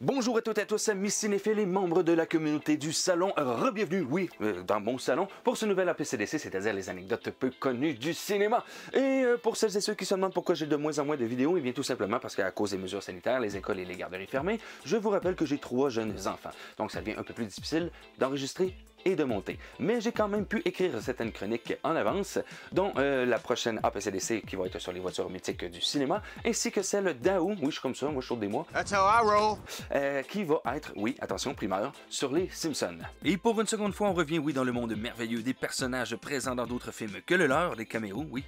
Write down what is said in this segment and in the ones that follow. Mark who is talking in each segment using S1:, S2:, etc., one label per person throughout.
S1: Bonjour à toutes et à tous, amis cinéphiles et membres de la communauté du salon. Re-bienvenue, dans mon salon, pour ce nouvel APCDC, c'est-à-dire les anecdotes peu connues du cinéma. Et pour celles et ceux qui se demandent pourquoi j'ai de moins en moins de vidéos, et bien tout simplement parce qu'à cause des mesures sanitaires, les écoles et les garderies fermées, je vous rappelle que j'ai 3 jeunes enfants. Donc ça devient un peu plus difficile d'enregistrer et de monter. Mais j'ai quand même pu écrire certaines chroniques en avance, dont la prochaine APCDC qui va être sur les voitures mythiques du cinéma, ainsi que celle d'Aou, oui je suis comme ça, moi je saute des mois,
S2: That's how I roll.
S1: qui va être, oui, attention, primeur, sur les Simpsons. Et pour une seconde fois, on revient, oui, dans le monde merveilleux des personnages présents dans d'autres films que le leur, des caméos, oui.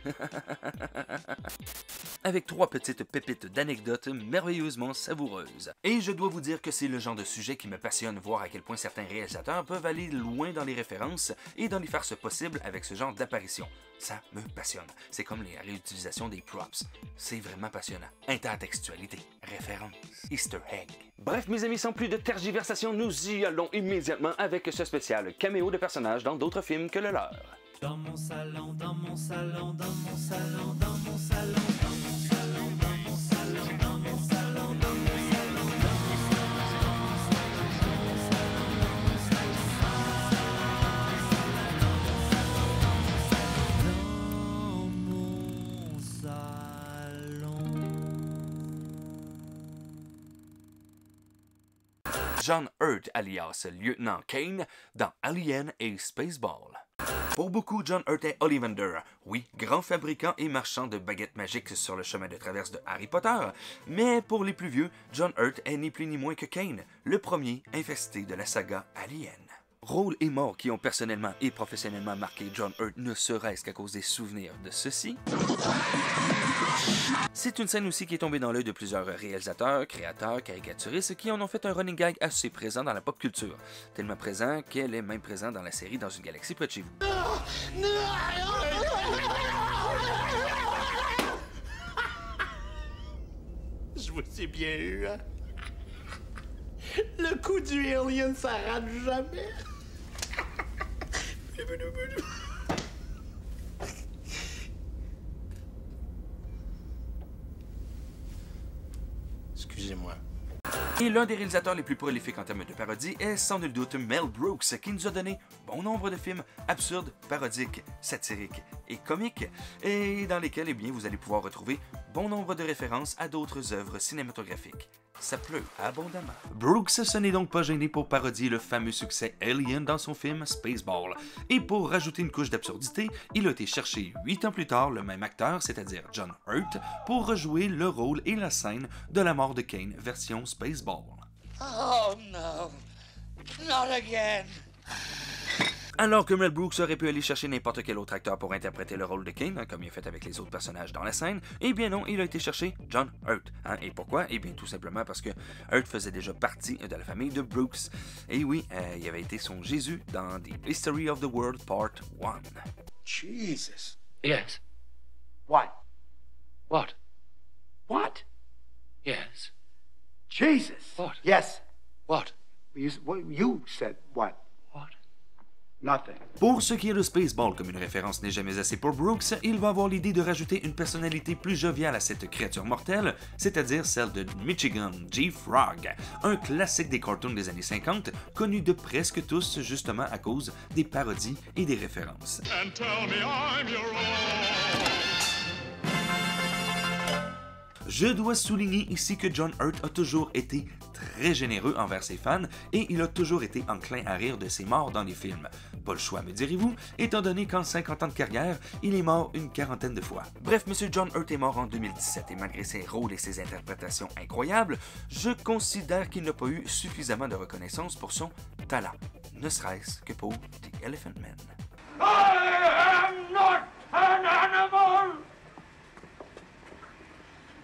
S1: Avec 3 petites pépites d'anecdotes merveilleusement savoureuses. Et je dois vous dire que c'est le genre de sujet qui me passionne, voir à quel point certains réalisateurs peuvent aller loin dans les références et dans les farces possibles avec ce genre d'apparition. Ça me passionne. C'est comme les réutilisations des props. C'est vraiment passionnant. Intertextualité, référence, easter egg. Bref, mes amis, sans plus de tergiversation, nous y allons immédiatement avec ce spécial caméo de personnages dans d'autres films que le leur.
S3: Dans mon salon, dans mon salon, dans mon salon, dans mon salon, dans mon salon, dans mon salon, dans mon salon, dans mon salon,
S1: John Hurt, alias Lieutenant Kane, dans Alien et Spaceball. Pour beaucoup, John Hurt est Ollivander, oui, grand fabricant et marchand de baguettes magiques sur le chemin de traverse de Harry Potter, mais pour les plus vieux, John Hurt est ni plus ni moins que Kane, le premier infesté de la saga Alien. Rôles et morts qui ont personnellement et professionnellement marqué John Hurt ne serait-ce qu'à cause des souvenirs de ceux-ci. C'est une scène aussi qui est tombée dans l'œil de plusieurs réalisateurs, créateurs, caricaturistes qui en ont fait un running gag assez présent dans la pop culture. Tellement présent qu'elle est même présente dans la série Dans une galaxie près de chez vous.
S2: Je vous ai bien eu, hein? Le coup du alien, ça rate jamais. Excusez-moi.
S1: Et l'un des réalisateurs les plus prolifiques en termes de parodie est sans nul doute Mel Brooks, qui nous a donné bon nombre de films absurdes, parodiques, satiriques et comiques, et dans lesquels, eh bien, vous allez pouvoir retrouver bon nombre de références à d'autres œuvres cinématographiques. Ça pleut abondamment. Brooks se n'est donc pas gêné pour parodier le fameux succès Alien dans son film Spaceball. Et pour rajouter une couche d'absurdité, il a été chercher 8 ans plus tard le même acteur, c'est-à-dire John Hurt, pour rejouer le rôle et la scène de la mort de Kane version Spaceball.
S4: Oh no, not again.
S1: Alors que Mel Brooks aurait pu aller chercher n'importe quel autre acteur pour interpréter le rôle de Kane, comme il a fait avec les autres personnages dans la scène, eh bien non, il a été chercher John Hurt. Et pourquoi? Eh bien tout simplement parce que Hurt faisait déjà partie de la famille de Brooks. Et oui, il avait été son Jésus dans The History of the World Part 1.
S2: Jesus.
S4: Yes.
S2: What?
S4: What?
S2: What?
S4: Yes.
S2: Jesus.
S4: What?
S2: Yes.
S4: What?
S2: You said what?
S4: What?
S2: Nothing.
S1: Pour ce qui est de Spaceball, comme une référence n'est jamais assez pour Brooks, il va avoir l'idée de rajouter une personnalité plus joviale à cette créature mortelle, c'est-à-dire celle de Michigan J. Frog, un classique des cartoons des années 50, connu de presque tous justement à cause des parodies et des références.
S5: And tell me I'm your own.
S1: Je dois souligner ici que John Hurt a toujours été très généreux envers ses fans et il a toujours été enclin à rire de ses morts dans les films. Pas le choix, me direz-vous, étant donné qu'en 50 ans de carrière, il est mort une quarantaine de fois. Bref, M. John Hurt est mort en 2017 et malgré ses rôles et ses interprétations incroyables, je considère qu'il n'a pas eu suffisamment de reconnaissance pour son talent, ne serait-ce que pour The Elephant Man.
S5: I am not an animal.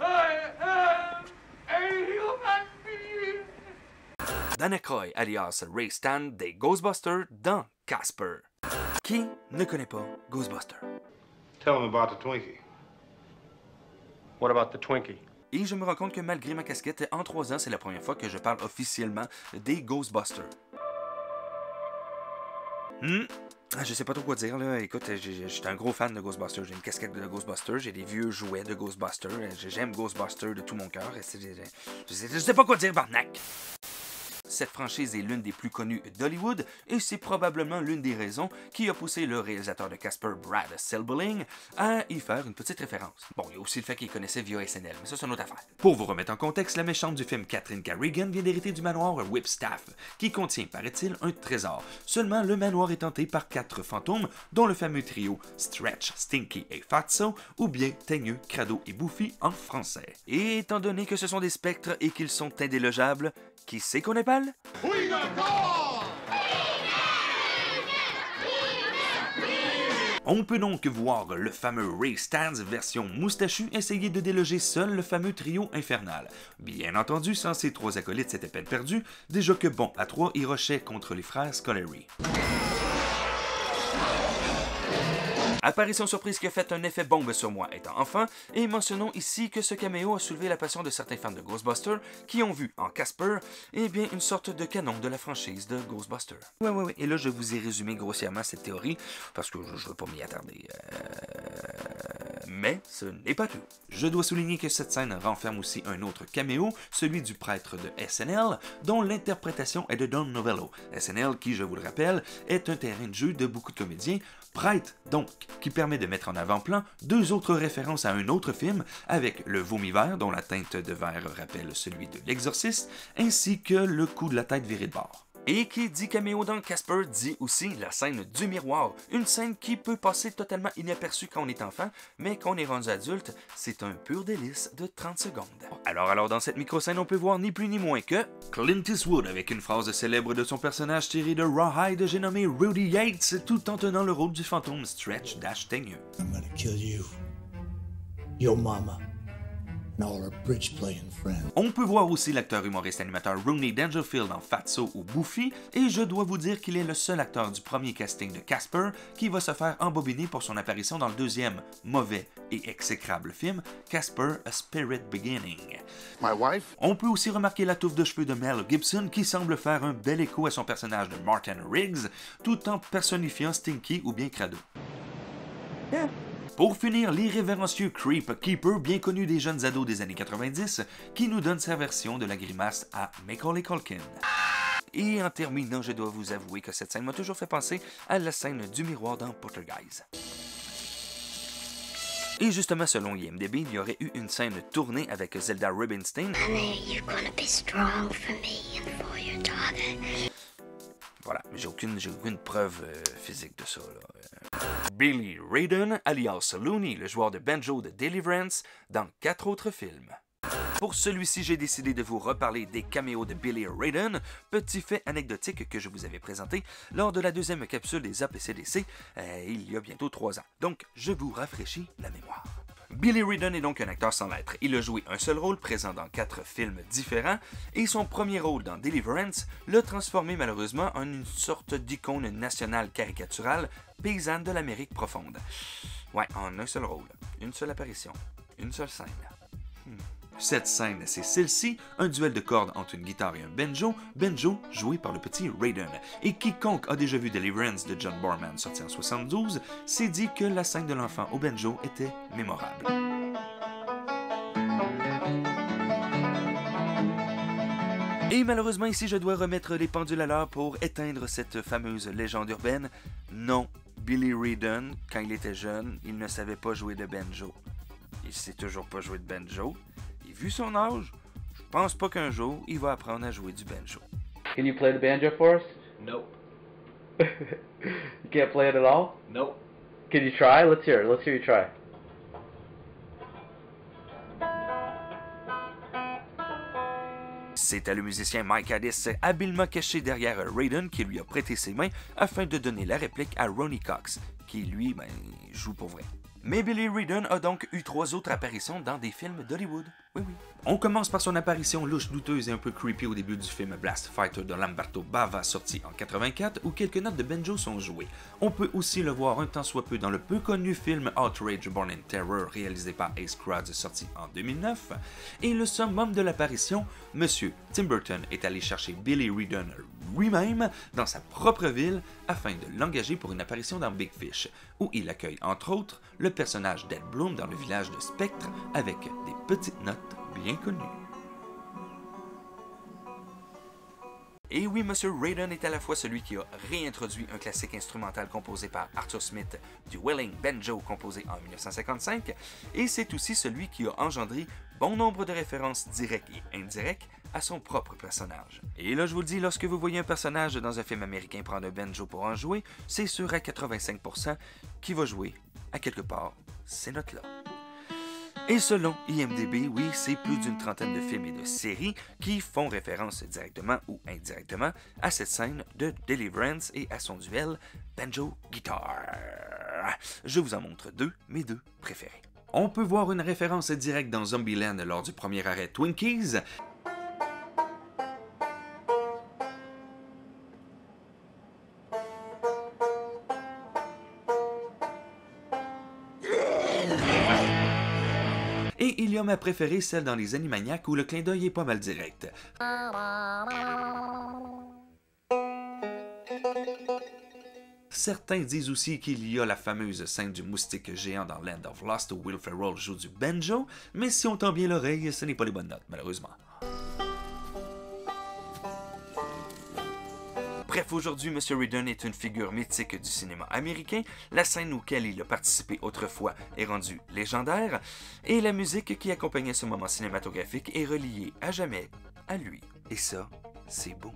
S5: I am a human being.
S1: Dan Aykroyd, alias Ray Stan des Ghostbusters dans Casper. Qui ne connaît pas Ghostbusters?
S6: Tell him about the Twinkie.
S7: What about the Twinkie?
S1: Et je me rends compte que malgré ma casquette, en 3 ans, c'est la première fois que je parle officiellement des Ghostbusters. Je sais pas trop quoi dire, là. Écoute, j'étais un gros fan de Ghostbusters. J'ai une casquette de Ghostbusters, j'ai des vieux jouets de Ghostbusters. J'aime Ghostbusters de tout mon cœur. Je sais pas quoi dire, barnac. cette franchise est l'une des plus connues d'Hollywood et c'est probablement l'une des raisons qui a poussé le réalisateur de Casper, Brad Silberling, à y faire une petite référence. Bon, il y a aussi le fait qu'il connaissait via SNL, mais ça c'est une autre affaire. Pour vous remettre en contexte, la méchante du film Katherine Carrigan vient d'hériter du manoir Whipstaff, qui contient, paraît-il, un trésor. Seulement, le manoir est hanté par 4 fantômes, dont le fameux trio Stretch, Stinky et Fatso, ou bien Teigneux, Crado et Bouffi en français. Et étant donné que ce sont des spectres et qu'ils sont indélogeables, qui sait qu'on est pâle? On peut donc voir le fameux Ray Stantz version moustachu essayer de déloger seul le fameux trio infernal. Bien entendu, sans ces 3 acolytes, c'était peine perdue, déjà que bon, à 3, ils rushaient contre les frères Scolari. Apparition surprise qui a fait un effet bombe sur moi étant enfant, et mentionnons ici que ce caméo a soulevé la passion de certains fans de Ghostbusters qui ont vu en Casper, eh bien, une sorte de canon de la franchise de Ghostbusters. Ouais, et là je vous ai résumé grossièrement cette théorie, parce que je veux pas m'y attarder. Mais ce n'est pas tout. Je dois souligner que cette scène renferme aussi un autre caméo, celui du prêtre de SNL, dont l'interprétation est de Don Novello. SNL, qui, je vous le rappelle, est un terrain de jeu de beaucoup de comédiens, prêtre donc, qui permet de mettre en avant-plan 2 autres références à un autre film, avec le vomi vert, dont la teinte de vert rappelle celui de l'Exorciste, ainsi que le coup de la tête viré de bord. Et qui dit caméo dans Casper dit aussi la scène du miroir, une scène qui peut passer totalement inaperçue quand on est enfant, mais quand on est rendu adulte, c'est un pur délice de 30 secondes. Alors dans cette micro-scène, on peut voir ni plus ni moins que Clint Eastwood avec une phrase célèbre de son personnage tiré de Rawhide, j'ai nommé Rudy Yates, tout en tenant le rôle du fantôme Stretch Teigneux.
S8: I'm gonna kill you, your mama, and all her bridge-playing friends.
S1: On peut voir aussi l'acteur humoriste animateur Rodney Dangerfield en Fatso ou Bouffi, et je dois vous dire qu'il est le seul acteur du premier casting de Casper qui va se faire embobiner pour son apparition dans le deuxième mauvais et exécrable film Casper A Spirit Beginning.
S6: My wife?
S1: On peut aussi remarquer la touffe de cheveux de Mel Gibson qui semble faire un bel écho à son personnage de Martin Riggs, tout en personnifiant Stinky ou bien Crado. Yeah. Pour finir, l'irrévérencieux Creep Keeper, bien connu des jeunes ados des années 90, qui nous donne sa version de la grimace à Macaulay Culkin. Et en terminant, je dois vous avouer que cette scène m'a toujours fait penser à la scène du miroir dans Poltergeist. Et justement, selon IMDb, il y aurait eu une scène tournée avec Zelda Rubinstein. Voilà, mais j'ai aucune preuve physique de ça, là. Billy Raiden, alias Looney, le joueur de banjo de Deliverance, dans 4 autres films. Pour celui-ci, j'ai décidé de vous reparler des caméos de Billy Raiden, petit fait anecdotique que je vous avais présenté lors de la 2e capsule des APCDC, il y a bientôt 3 ans. Donc, je vous rafraîchis la mémoire. Billy Raiden est donc un acteur sans lettres. Il a joué un seul rôle présent dans 4 films différents et son premier rôle dans Deliverance l'a transformé malheureusement en une sorte d'icône nationale caricaturale paysanne de l'Amérique profonde. Ouais, en un seul rôle, une seule apparition, une seule scène. Cette scène, c'est celle-ci, un duel de cordes entre une guitare et un banjo joué par le petit Raiden. Et quiconque a déjà vu Deliverance de John Boorman sorti en 72, s'est dit que la scène de l'enfant au banjo était mémorable. Et malheureusement ici je dois remettre les pendules à l'heure pour éteindre cette fameuse légende urbaine. Non, Billy Raiden, quand il était jeune, il ne savait pas jouer de banjo. Il sait toujours pas jouer de banjo. Et vu son âge, je pense pas qu'un jour il va apprendre à jouer du banjo.
S9: Can you play the banjo for us?
S10: Nope.
S9: You can't play it at all?
S10: Nope.
S9: Can you try? Let's hear you try.
S1: C'était le musicien Mike Addis, habilement caché derrière Raiden, qui lui a prêté ses mains afin de donner la réplique à Ronny Cox, qui lui, joue pour vrai. Mais Billy Raiden a donc eu 3 autres apparitions dans des films d'Hollywood. Oui. On commence par son apparition louche, douteuse et un peu creepy au début du film Blast Fighter de Lamberto Bava, sorti en 84, où quelques notes de banjo sont jouées. On peut aussi le voir un tant soit peu dans le peu connu film Outrage Born in Terror, réalisé par Ace Crowds, sorti en 2009. Et le summum de l'apparition, Monsieur Tim Burton est allé chercher Billy Raiden lui-même dans sa propre ville afin de l'engager pour une apparition dans Big Fish, où il accueille entre autres le personnage d'Ed Bloom dans le village de Spectre avec des petites notes bien connues. Et oui, Monsieur Raiden est à la fois celui qui a réintroduit un classique instrumental composé par Arthur Smith du Wailing Banjo composé en 1955, et c'est aussi celui qui a engendré bon nombre de références directes et indirectes à son propre personnage. Et là, je vous le dis, lorsque vous voyez un personnage dans un film américain prendre un banjo pour en jouer, c'est sûr à 85% qu'il va jouer à quelque part ces notes-là. Et selon IMDb, oui, c'est plus d'une trentaine de films et de séries qui font référence directement ou indirectement à cette scène de Deliverance et à son duel banjo-guitare. Je vous en montre deux, mes deux préférés. On peut voir une référence directe dans Zombieland lors du premier arrêt Twinkies. Et il y a ma préférée, celle dans Les Animaniacs, où le clin d'œil est pas mal direct. Certains disent aussi qu'il y a la fameuse scène du moustique géant dans Land of Lost où Will Ferrell joue du banjo, mais si on tend bien l'oreille, ce n'est pas les bonnes notes, malheureusement. Bref, aujourd'hui, M. Raiden est une figure mythique du cinéma américain, la scène auquel il a participé autrefois est rendue légendaire, et la musique qui accompagnait ce moment cinématographique est reliée à jamais à lui. Et ça, c'est beau.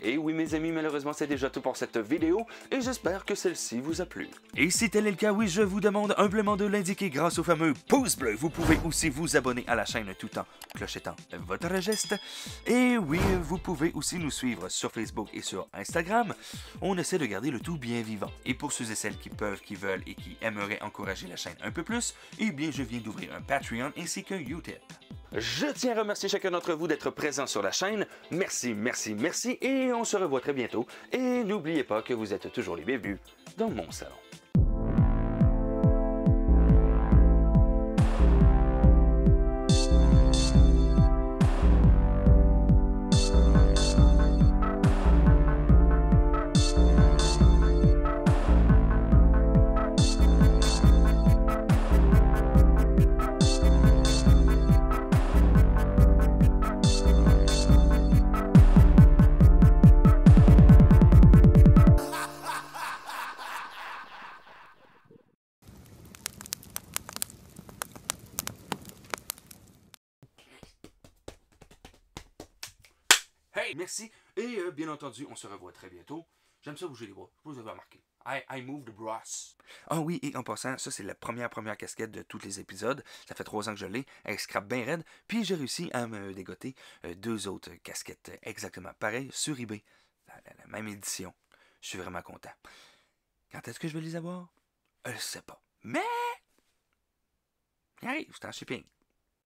S1: Et oui mes amis, malheureusement c'est déjà tout pour cette vidéo et j'espère que celle-ci vous a plu. Et si tel est le cas, oui, je vous demande humblement de l'indiquer grâce au fameux pouce bleu. Vous pouvez aussi vous abonner à la chaîne tout en clochetant votre geste. Et oui, vous pouvez aussi nous suivre sur Facebook et sur Instagram. On essaie de garder le tout bien vivant. Et pour ceux et celles qui peuvent, qui veulent et qui aimeraient encourager la chaîne un peu plus, eh bien je viens d'ouvrir un Patreon ainsi qu'un Utip. Je tiens à remercier chacun d'entre vous d'être présent sur la chaîne. Merci, merci, merci et on se revoit très bientôt. Et n'oubliez pas que vous êtes toujours les bienvenus dans mon salon. Hey, merci. Et bien entendu, on se revoit très bientôt. J'aime ça bouger les bras. Vous avez remarqué. I move the brass. Ah oui, et en passant, ça c'est la première casquette de tous les épisodes. Ça fait 3 ans que je l'ai. Elle scrape bien raide. Puis j'ai réussi à me dégoter 2 autres casquettes exactement pareilles sur eBay. La même édition. Je suis vraiment content. Quand est-ce que je vais les avoir? Je sais pas. Mais... Hey, c'est en shipping.